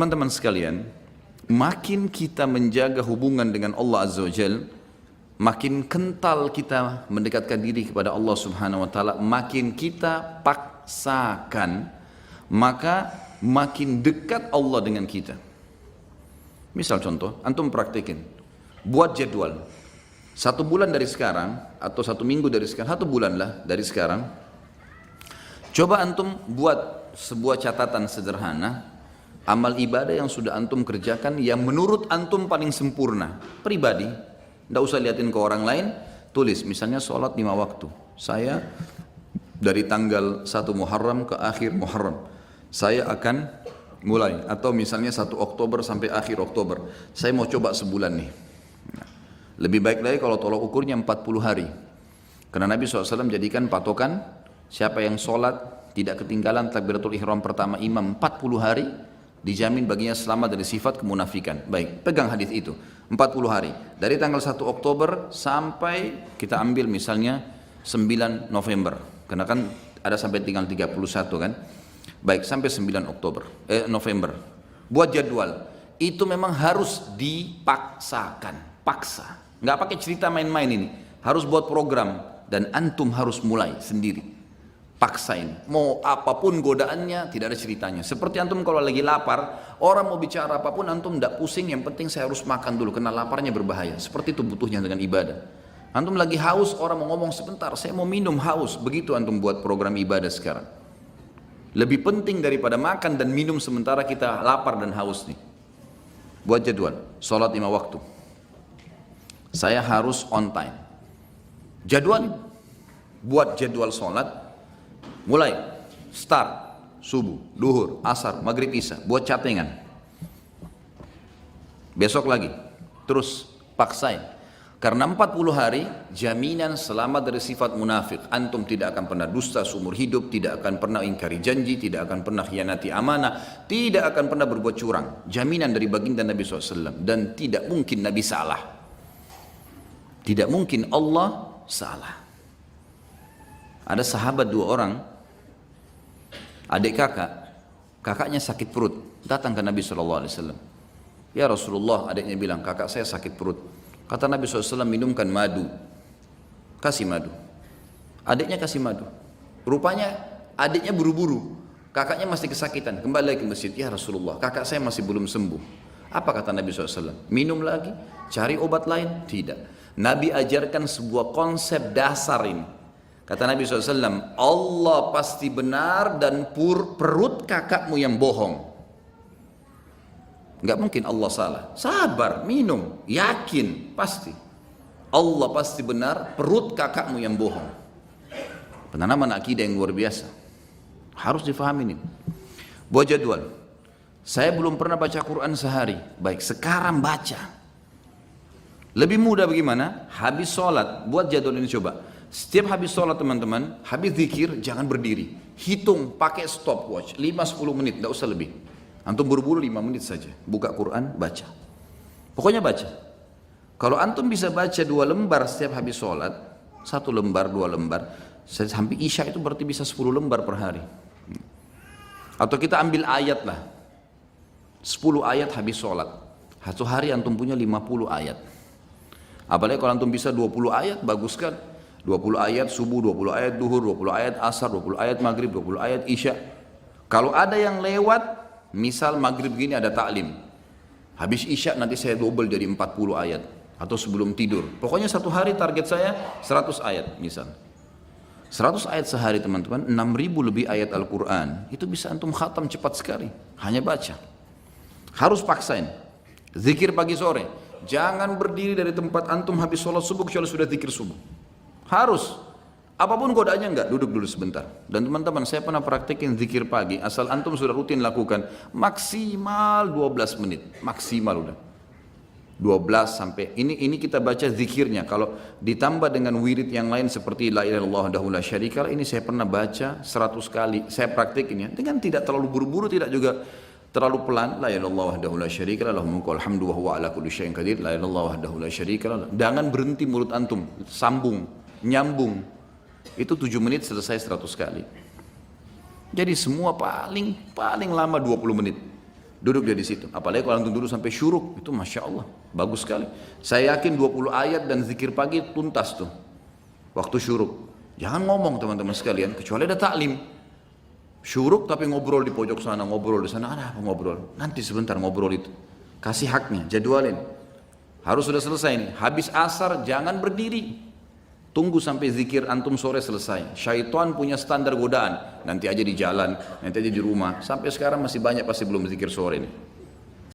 Teman-teman sekalian, makin kita menjaga hubungan dengan Allah Azza wa Jal, makin kental kita mendekatkan diri kepada Allah Subhanahu wa Ta'ala, makin kita paksakan, maka makin dekat Allah dengan kita. Misal contoh, antum praktekin, buat jadwal 1 bulan dari sekarang atau 1 minggu dari sekarang, 1 bulan lah dari sekarang, coba antum buat sebuah catatan sederhana amal ibadah yang sudah antum kerjakan yang menurut antum paling sempurna pribadi, tidak usah liatin ke orang lain. Tulis misalnya sholat 5 waktu, saya dari tanggal 1 Muharram ke akhir Muharram saya akan mulai, atau misalnya 1 Oktober sampai akhir Oktober saya mau coba sebulan nih. Lebih baik lagi kalau tolak ukurnya 40 hari, karena Nabi SAW jadikan patokan siapa yang sholat tidak ketinggalan takbiratul ihram pertama imam 40 hari, dijamin baginya selamat dari sifat kemunafikan. Baik, pegang hadis itu 40 hari dari tanggal 1 Oktober sampai kita ambil misalnya 9 November, karena kan ada sampai tinggal 31 kan. Baik, sampai 9 November buat jadwal. Itu memang harus dipaksakan, paksa, nggak pakai cerita main-main, ini harus buat program dan antum harus mulai sendiri. Paksain, mau apapun godaannya, tidak ada ceritanya. Seperti antum kalau lagi lapar, orang mau bicara apapun antum tidak pusing, yang penting saya harus makan dulu karena laparnya berbahaya. Seperti itu butuhnya dengan ibadah. Antum lagi haus, orang mau ngomong sebentar, saya mau minum, haus. Begitu antum buat program ibadah sekarang. Lebih penting daripada makan dan minum sementara kita lapar dan haus nih. Buat jadwal, sholat 5 waktu. Saya harus on time. Jadwal, buat jadwal sholat. Mulai, start, subuh, duhur, asar, maghrib, isya, buat catengan. Besok lagi, terus paksain. Karena 40 hari, jaminan selamat dari sifat munafik. Antum tidak akan pernah dusta seumur hidup, tidak akan pernah ingkari janji, tidak akan pernah khianati amanah, tidak akan pernah berbuat curang. Jaminan dari baginda Nabi SAW. Dan tidak mungkin Nabi salah. Tidak mungkin Allah salah. Ada sahabat 2 orang, adik kakaknya sakit perut, datang ke Nabi SAW. Ya Rasulullah, adiknya bilang, kakak saya sakit perut. Kata Nabi SAW, minumkan madu, kasih madu. Adiknya kasih madu. Rupanya adiknya buru-buru, kakaknya masih kesakitan, kembali lagi ke masjid. Ya Rasulullah, kakak saya masih belum sembuh. Apa kata Nabi SAW? Minum lagi, cari obat lain? Tidak. Nabi ajarkan sebuah konsep dasar ini. Kata Nabi SAW, Allah pasti benar dan perut kakakmu yang bohong. Enggak mungkin Allah salah. Sabar, minum, yakin, pasti. Allah pasti benar, perut kakakmu yang bohong. Penanaman akidah yang luar biasa. Harus difahami ini. Buat jadwal. Saya belum pernah baca Quran sehari. Baik, sekarang baca. Lebih mudah bagaimana? Habis sholat, buat jadwal ini coba. Setiap habis sholat teman-teman, habis zikir jangan berdiri. Hitung pakai stopwatch 5-10 menit, tidak usah lebih. Antum buru-buru 5 menit saja. Buka Quran, baca. Pokoknya baca. Kalau antum bisa baca 2 lembar setiap habis sholat, 1 lembar, 2 lembar, sampai isya itu berarti bisa 10 lembar per hari. Atau kita ambil ayat lah. 10 ayat habis sholat. 1 hari antum punya 50 ayat. Apalagi kalau antum bisa 20 ayat, bagus kan? 20 ayat subuh, 20 ayat duhur, 20 ayat asar, 20 ayat maghrib, 20 ayat isya. Kalau ada yang lewat, misal maghrib gini ada taklim, habis isya nanti saya double jadi 40 ayat, atau sebelum tidur. Pokoknya 1 hari target saya 100 ayat misal. 100 ayat sehari teman-teman, 6.000 lebih ayat Al-Quran. Itu bisa antum khatam cepat sekali, hanya baca. Harus paksain. Zikir pagi sore. Jangan berdiri dari tempat antum habis sholat subuh kecuali sudah zikir subuh. Harus, apapun godaannya enggak, duduk dulu sebentar. Dan teman-teman, saya pernah praktekin zikir pagi, asal antum sudah rutin lakukan, maksimal 12 menit, maksimal udah 12 sampai, ini kita baca zikirnya. Kalau ditambah dengan wirid yang lain seperti la ilaha illallah wahdahu la syarika lah, ini saya pernah baca 100 kali, saya praktekinnya, dengan tidak terlalu buru-buru, tidak juga terlalu pelan. La ilaha illallah wahdahu la syarika lah, lahul mulku wal hamdu wa huwa ala kulli syai'in qadir. La ilaha illallah wahdahu la syarika lah. Jangan berhenti mulut antum, sambung, nyambung. Itu 7 menit selesai 100 kali. Jadi semua paling lama 20 menit. Duduk dia di situ. Apalagi kalau antum duduk sampai syuruk, itu Masya Allah, bagus sekali. Saya yakin 20 ayat dan zikir pagi tuntas tuh, waktu syuruk. Jangan ngomong teman-teman sekalian, kecuali ada taklim. Syuruk tapi ngobrol di pojok sana, ngobrol di sana, ada apa ngobrol? Nanti sebentar ngobrol itu. Kasih haknya, jadwalin. Harus sudah selesai nih. Habis asar jangan berdiri. Tunggu sampai zikir antum sore selesai. Syaitan punya standar godaan. Nanti aja di jalan, nanti aja di rumah. Sampai sekarang masih banyak pasti belum zikir sore ini.